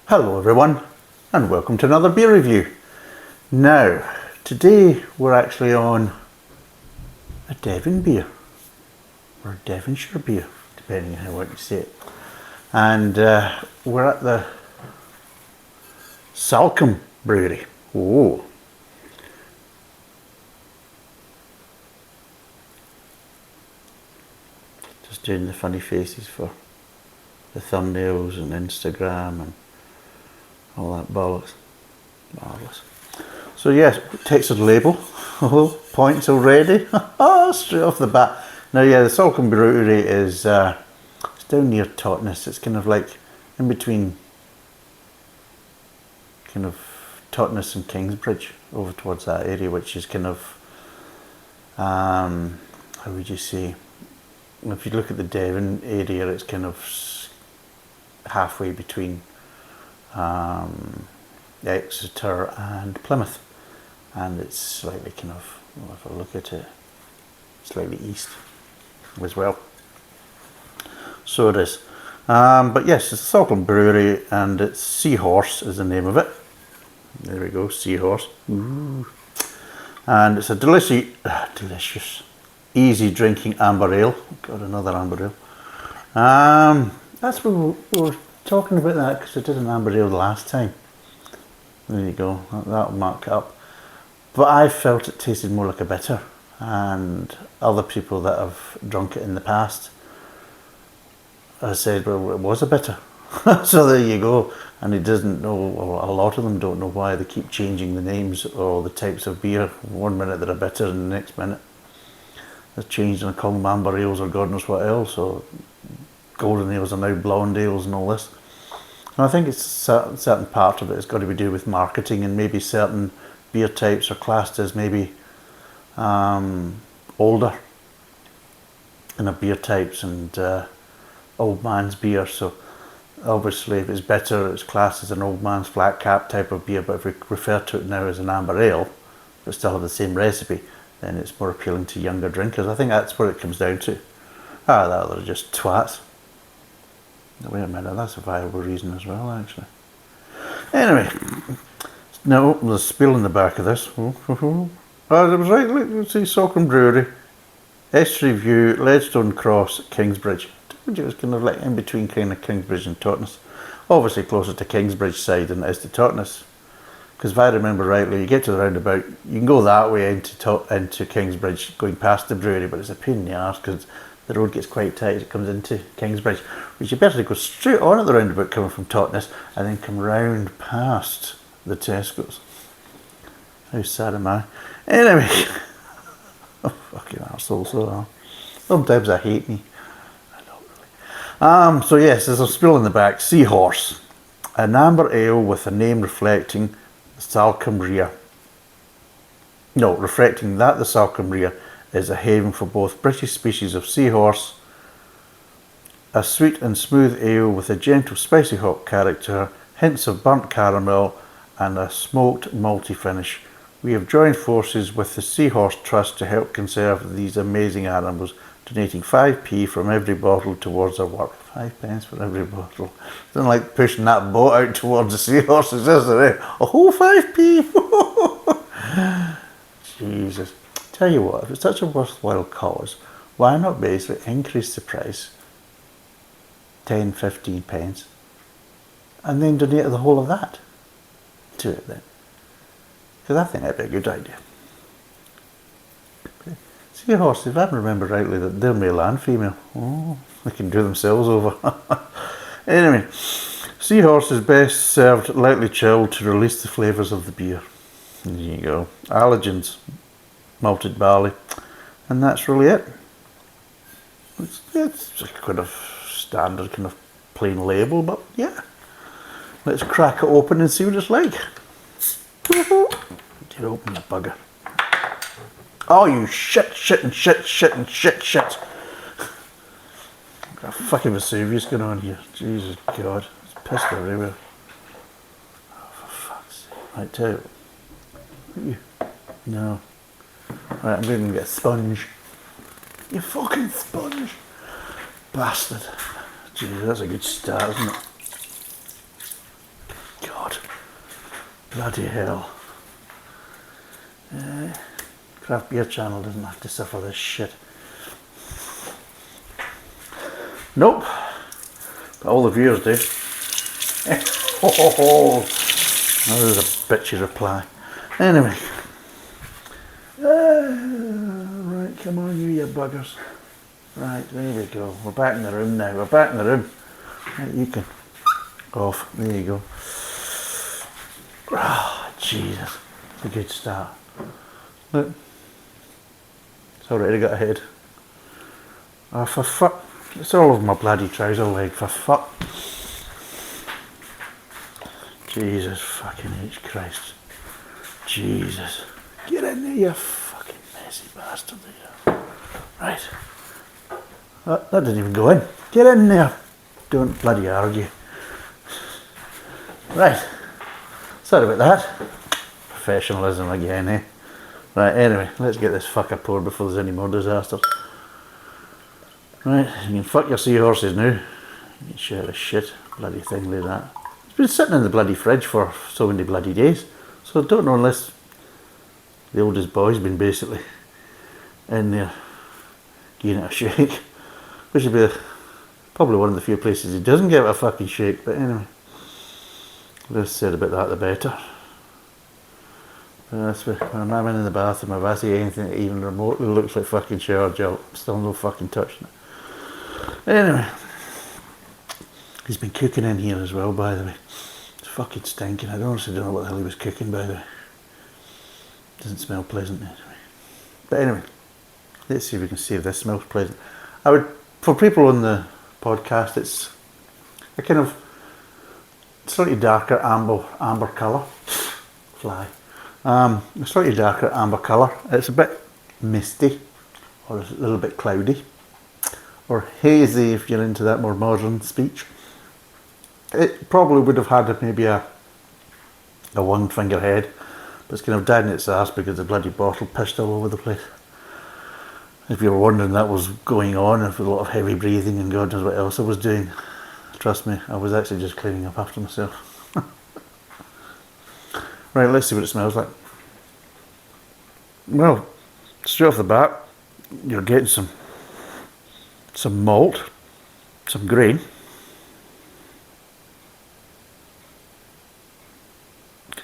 Hello everyone, and welcome to another beer review. Now, today we're actually on a Devon beer, or a Devonshire beer, depending on how you say it. And we're at the Salcombe brewery. Oh, just doing the funny faces for the thumbnails and Instagram and all that bollocks. Marvellous. So yes, textured label. Oh, points already. Straight off the bat. Now yeah, the Salcombe brewery is it's down near Totnes. It's kind of like in between kind of Totnes and Kingsbridge, over towards that area, which is kind of how would you say, if you look at the Devon area, it's kind of halfway between Exeter and Plymouth, and it's slightly kind of, well, if I look at it, slightly east as well. So it is. But yes, it's a Salcombe brewery, and it's Seahorse is the name of it. There we go, Seahorse. Ooh. And it's a delicious, easy drinking amber ale. Got another amber ale. That's what we were talking about, that because I did an amber ale the last time. There you go, that'll mark it up. But I felt it tasted more like a bitter, and other people that have drunk it in the past I said, well, it was a bitter. So there you go. And he doesn't know, or a lot of them don't know why they keep changing the names or the types of beer. One minute they're a bitter, and the next minute they're changed and call them amber ales or God knows what else, or golden ales are now blonde ales and all this. And I think it's a certain part of it has got to be do with marketing, and maybe certain beer types are classed as maybe older in a beer types and old man's beer. So obviously if it's bitter, it's classed as an old man's flat cap type of beer, but if we refer to it now as an amber ale but still have the same recipe, then it's more appealing to younger drinkers. I think that's what it comes down to. That they're just twats. Wait a minute, that's a viable reason as well, actually. Anyway, now there's a spill in the back of this. Oh, it was right, let's see, Salcombe Brewery, Estuary View, Leadstone Cross, Kingsbridge. I told you it was kind of like in between kind of Kingsbridge and Totnes. Obviously closer to Kingsbridge side than it is to Totnes. Because if I remember rightly, you get to the roundabout, you can go that way into Kingsbridge going past the brewery, but it's a pain in the arse because the road gets quite tight as it comes into Kingsbridge, which you better go straight on at the roundabout coming from Totnes and then come round past the Tesco's. How sad am I? Anyway, oh, fucking arsehole, so sometimes I hate me. I don't really. So yes, there's a spill in the back. Seahorse, an amber ale with a name reflecting the Salcombe Rea. No, reflecting that the Salcombe Rea is a haven for both British species of seahorse, a sweet and smooth ale with a gentle spicy hop character, hints of burnt caramel and a smoked malty finish. We have joined forces with the Seahorse Trust to help conserve these amazing animals, donating 5p from every bottle towards our work. 5 pence for every bottle. Don't like pushing that boat out towards the seahorses, is it? A whole 5p! Jesus. Tell you what, if it's such a worthwhile cause, why not basically increase the price 10, 15 pence and then donate the whole of that to it then? Because I think that'd be a good idea. Seahorse, if I remember rightly, that they're male and female. Oh, they can do themselves over. Anyway, Seahorse is best served lightly chilled to release the flavours of the beer. There you go. Allergens, malted barley, and that's really it. It's a kind of standard kind of plain label, but yeah, let's crack it open and see what it's like. Get open, the bugger. Oh, you shit. Got a fucking Vesuvius going on here. Jesus God, it's pissed everywhere. Oh, for fuck's sake. Right, tell you. You? No. Right, I'm going to get a sponge. You fucking sponge. Bastard. Jesus, that's a good start, isn't it? Bloody hell. Craft Beer Channel doesn't have to suffer this shit. Nope. But all the viewers do. Oh, there's a bitchy reply. Anyway. Right, come on you buggers. Right, there we go. We're back in the room now. We're back in the room. Right, you can off. There you go. Oh, Jesus. It's a good start. Look. It's already got a head. Oh, for fuck. It's all over my bloody trouser leg, for fuck. Jesus fucking H Christ. Jesus. Get in there, you fucking messy bastard. Right. That didn't even go in. Get in there. Don't bloody argue. Right. Sorry about that. Professionalism again, eh? Right, anyway, let's get this fucker poured before there's any more disasters. Right, you can fuck your seahorses now. You share a shit bloody thing like that. It's been sitting in the bloody fridge for so many bloody days. So I don't know unless the oldest boy's been basically in there giving it a shake. Which would be probably one of the few places he doesn't give it a fucking shake, but anyway. Less said about that the better. That's when I'm in the bathroom, if I see anything that even remotely looks like fucking shower gel, still no fucking touching it. Anyway, he's been cooking in here as well, by the way. It's fucking stinking. I honestly don't know what the hell he was cooking, by the way. Doesn't smell pleasant anyway. But anyway, let's see if we can see if this smells pleasant. I would, for people on the podcast, it's a kind of slightly darker amber colour. Fly. A slightly darker amber colour. It's a bit misty, or a little bit cloudy, or hazy if you're into that more modern speech. It probably would have had maybe a one finger head, but it's kind of dead in its ass because the bloody bottle pissed all over the place. If you were wondering that was going on, with a lot of heavy breathing and God knows what else I was doing, trust me, I was actually just cleaning up after myself. Right, let's see what it smells like. Well, straight off the bat, you're getting some malt, some grain,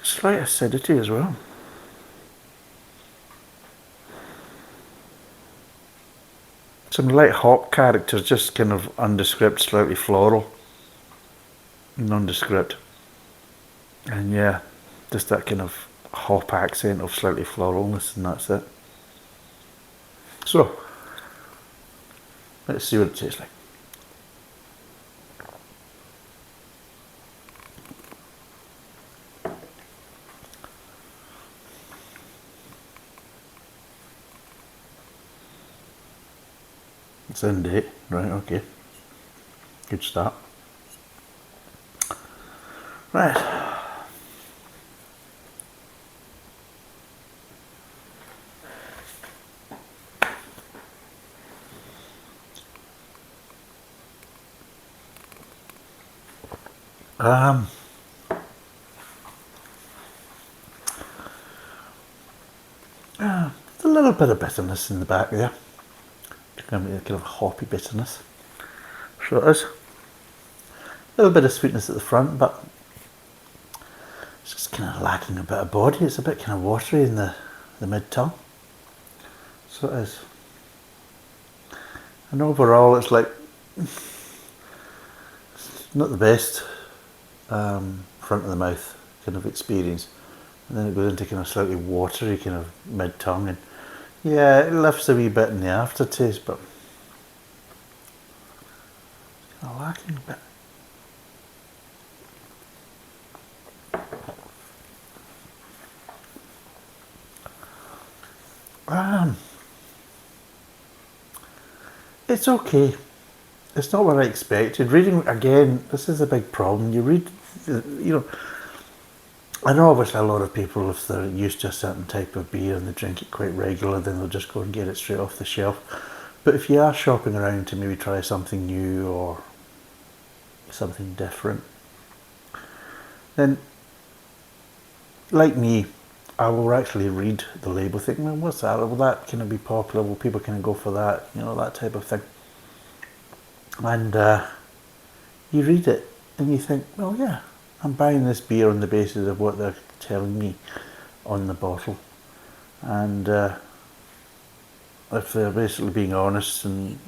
slight acidity as well. Some light hop characters, just kind of undescript, slightly floral, nondescript, and yeah, just that kind of hop accent of slightly floralness, and that's it. So, let's see what it tastes like. It's in date, right, okay. Good start. Right. There's a little bit of bitterness in the back there. Kind of hoppy bitterness. So it is. A little bit of sweetness at the front, but it's just kind of lacking a bit of body. It's a bit kind of watery in the mid-tongue. So it is. And overall it's like, it's not the best front of the mouth kind of experience. And then it goes into kind of slightly watery kind of mid-tongue, and yeah, it lifts a wee bit in the aftertaste, but it's kind of lacking a bit. It's okay. It's not what I expected. Reading, again, this is a big problem. You read, you know, I know obviously a lot of people, if they're used to a certain type of beer and they drink it quite regular, then they'll just go and get it straight off the shelf. But if you are shopping around to maybe try something new or something different, then like me, I will actually read the label, think, well, what's that? Will that kind of be popular? Will people kind of go for that? You know, that type of thing. And you read it and you think, well, yeah, I'm buying this beer on the basis of what they're telling me on the bottle. And if they're basically being honest and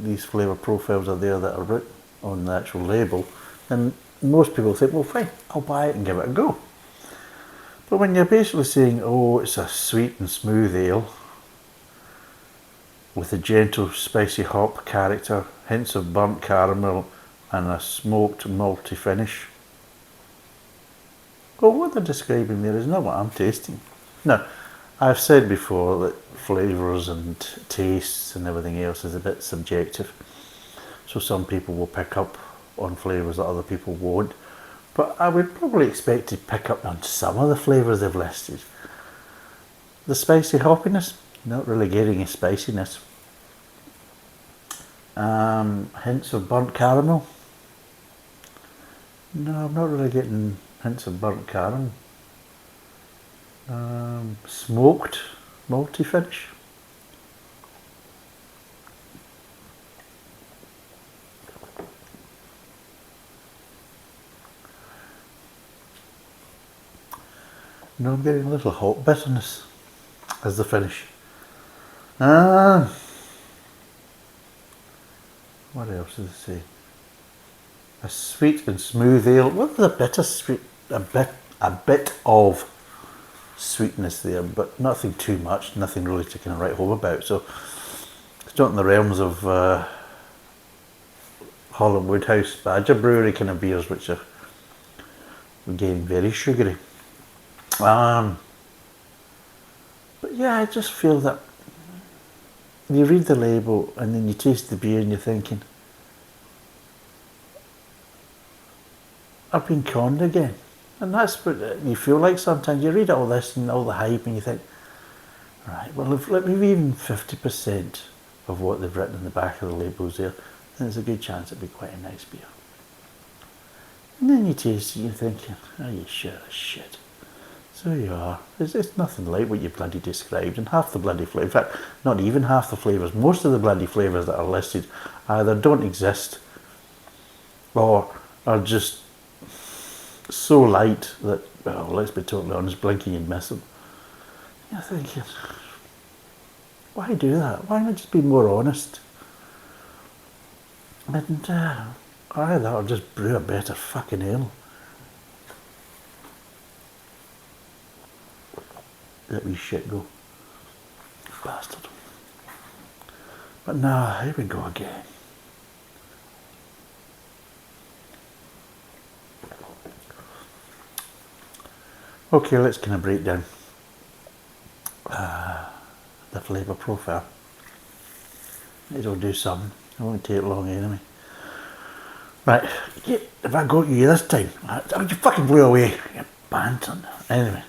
these flavour profiles are there that are written on the actual label, then most people think, well, fine, I'll buy it and give it a go. But when you're basically saying, oh, it's a sweet and smooth ale with a gentle spicy hop character, hints of burnt caramel and a smoked malty finish, well, what they're describing there is not what I'm tasting. Now, I've said before that flavours and tastes and everything else is a bit subjective. So some people will pick up on flavours that other people won't. But I would probably expect to pick up on some of the flavours they've listed. The spicy hoppiness, not really getting a spiciness. Hints of burnt caramel. No, I'm not really getting hints of burnt caramel. Smoked malty finish. No, I'm getting a little hot bitterness as the finish. What else does it say? A sweet and smooth ale. What was a bittersweet? A bit of sweetness there, but nothing too much. Nothing really to kind of write home about. So it's not in the realms of Holland Woodhouse Badger Brewery kind of beers, which are getting very sugary. But yeah, I just feel that you read the label and then you taste the beer and you're thinking, I've been conned again. And that's what you feel like sometimes. You read all this and all the hype and you think, right, well, if maybe even 50% of what they've written in the back of the labels there, then there's a good chance it'd be quite a nice beer. And then you taste it and you're thinking, are you sure as shit? So you are. It's nothing like what you bloody described, and half the bloody flavour, in fact, not even half the flavours, most of the bloody flavours that are listed either don't exist or are just so light that, well, let's be totally honest, blinking you'd miss them. You're thinking, why do that? Why not just be more honest? And either that or just brew a better fucking ale. Let me shit go. Bastard. But now, here we go again. Okay, let's kind of break down the flavour profile. It'll do something. It won't take long anyway. Right, if I got you this time, you fucking blew away. You bantam. Anyway.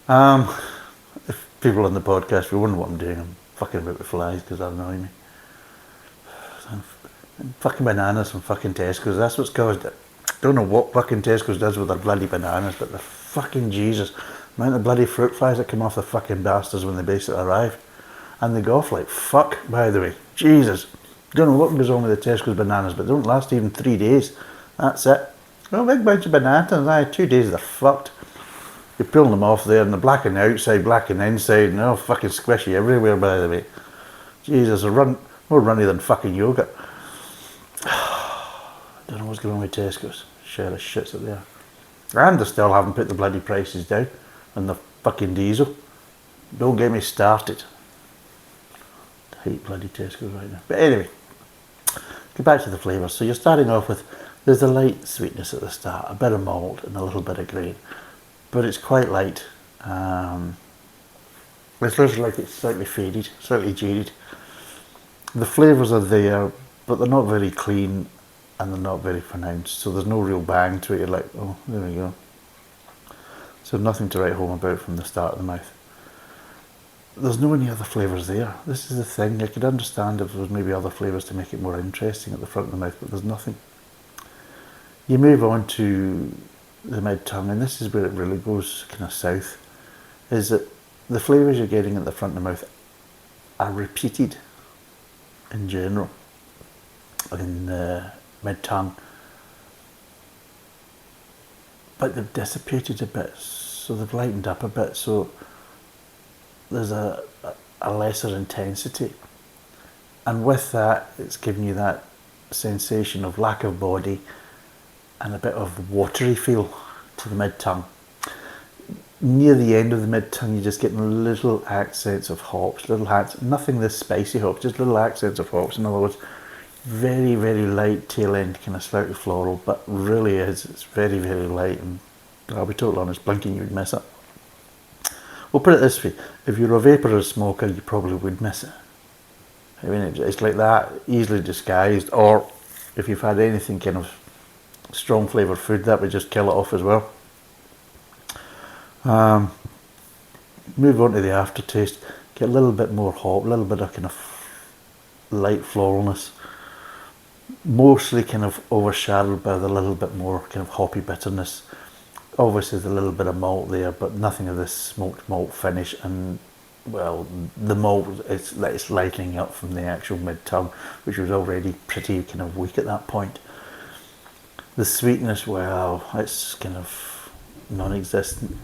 If people on the podcast will wonder what I'm doing, I'm fucking about with flies because they're annoying me. Fucking bananas from fucking Tesco's, that's what's caused it. Don't know what fucking Tesco's does with their bloody bananas, but the fucking Jesus, the amount of bloody fruit flies that come off the fucking bastards when they basically arrive. And they go off like fuck, by the way. Jesus. Don't know what goes on with the Tesco's bananas, but they don't last even 3 days. That's it. Oh, big bunch of bananas, 2 days they're fucked. You're pulling them off there and they're black on the outside, black on the inside, and they're all fucking squishy everywhere, by the way. Jesus, they're more runny than fucking yogurt. Don't know what's going on with Tesco's. Share of shits that they are. And they still haven't put the bloody prices down on the fucking diesel. Don't get me started. I hate bloody Tesco's right now. But anyway, get back to the flavours. So you're starting off with, there's a light sweetness at the start, a bit of malt and a little bit of grain. But it's quite light. It looks like it's slightly faded, slightly jaded. The flavours are there, but they're not very clean and they're not very pronounced. So there's no real bang to it. You're like, oh, there we go. So nothing to write home about from the start of the mouth. There's no any other flavours there. This is the thing. I could understand if there was maybe other flavours to make it more interesting at the front of the mouth, but there's nothing. You move on to the mid-tongue, and this is where it really goes kind of south, is that the flavours you're getting at the front of the mouth are repeated in general in the mid-tongue, but they've dissipated a bit, so they've lightened up a bit, so there's a lesser intensity, and with that it's giving you that sensation of lack of body and a bit of watery feel to the mid-tongue. Near the end of the mid-tongue, you're just getting little accents of hops, nothing this spicy hops, just little accents of hops. In other words, very, very light tail end, kind of slightly floral, but really it's very, very light, and I'll be totally honest, blinking you would miss it. We'll put it this way, if you're a vaporous smoker, you probably would miss it. I mean, it's like that, easily disguised, or if you've had anything kind of strong flavoured food, that would just kill it off as well. Move on to the aftertaste, get a little bit more hop, a little bit of kind of light floralness, mostly kind of overshadowed by the little bit more kind of hoppy bitterness. Obviously there's a little bit of malt there, but nothing of this smoked malt finish, and well, the malt it's lightening up from the actual mid-tongue, which was already pretty kind of weak at that point. The sweetness, well, it's kind of non-existent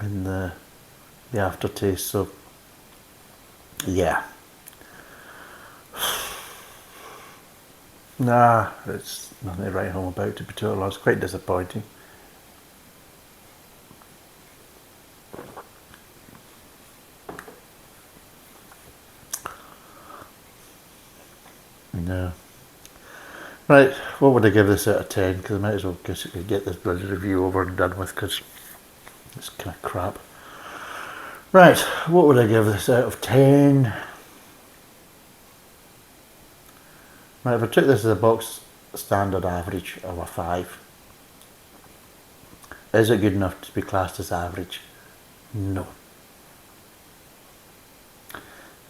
in the aftertaste, so yeah. Nah, it's nothing to write home about, to be totally honest. Quite disappointing. No. Right, what would I give this out of 10? Because I might as well get this bloody review over and done with, because it's kind of crap. Right, what would I give this out of 10? Right, if I took this as a box standard average of a 5, is it good enough to be classed as average? No.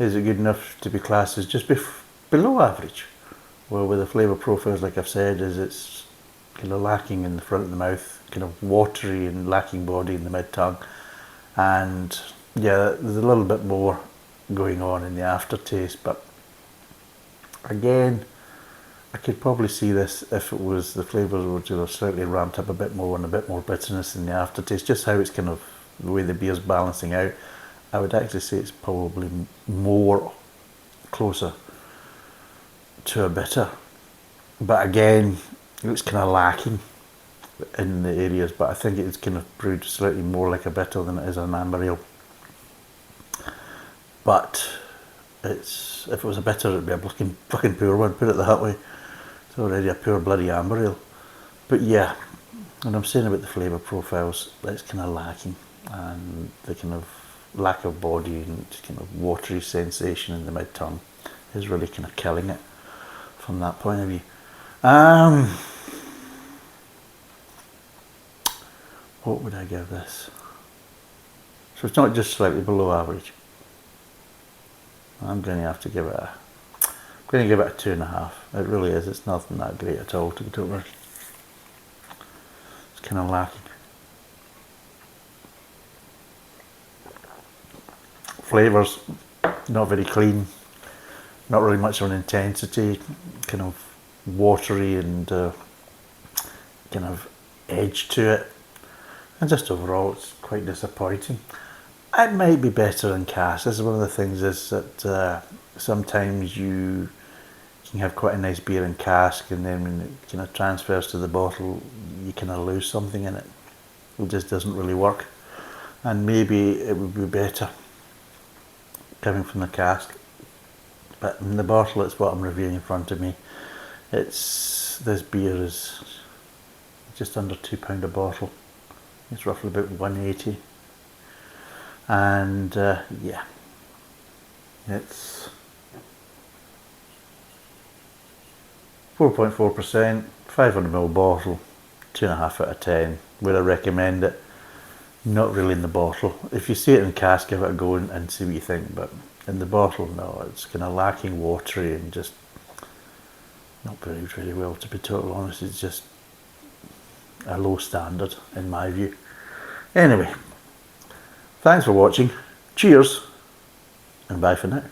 Is it good enough to be classed as just below average? Well, with the flavour profiles, like I've said, is it's kind of lacking in the front of the mouth, kind of watery and lacking body in the mid-tongue, and yeah, there's a little bit more going on in the aftertaste, but again, I could probably see this if it was the flavours were to have slightly ramped up a bit more and a bit more bitterness in the aftertaste, just how it's kind of the way the beer's balancing out. I would actually say it's probably more closer to a bitter, but again, it's kind of lacking in the areas, but I think it's kind of brewed slightly more like a bitter than it is an amber ale. But if it was a bitter, it'd be a fucking poor one, put it that way. It's already a pure bloody amber ale. But yeah, and I'm saying about the flavour profiles, it's kind of lacking, and the kind of lack of body and kind of watery sensation in the mid-tongue is really kind of killing it from that point of view. What would I give this? So it's not just slightly below average. I'm going to have to give it a 2.5. It really is. It's nothing that great at all, to be totally honest. It's kind of lacking. Flavours, not very clean. Not really much of an intensity. Kind of watery and kind of edge to it. And just overall, it's quite disappointing. It might be better in cask. This is one of the things, is that sometimes you can have quite a nice beer in cask, and then when it kind of transfers to the bottle, you kind of lose something in it. It just doesn't really work. And maybe it would be better coming from the cask. But in the bottle, it's what I'm reviewing in front of me. This beer is just under £2 a bottle. It's roughly about 180. And yeah, it's 4.4%, 500ml bottle, 2.5 out of 10. Would I recommend it? Not really in the bottle. If you see it in cask, give it a go and see what you think, but in the bottle, no, it's kind of lacking watery and just not brewed really well, to be totally honest. It's just, a low standard in my view. Anyway, thanks for watching. Cheers, and bye for now.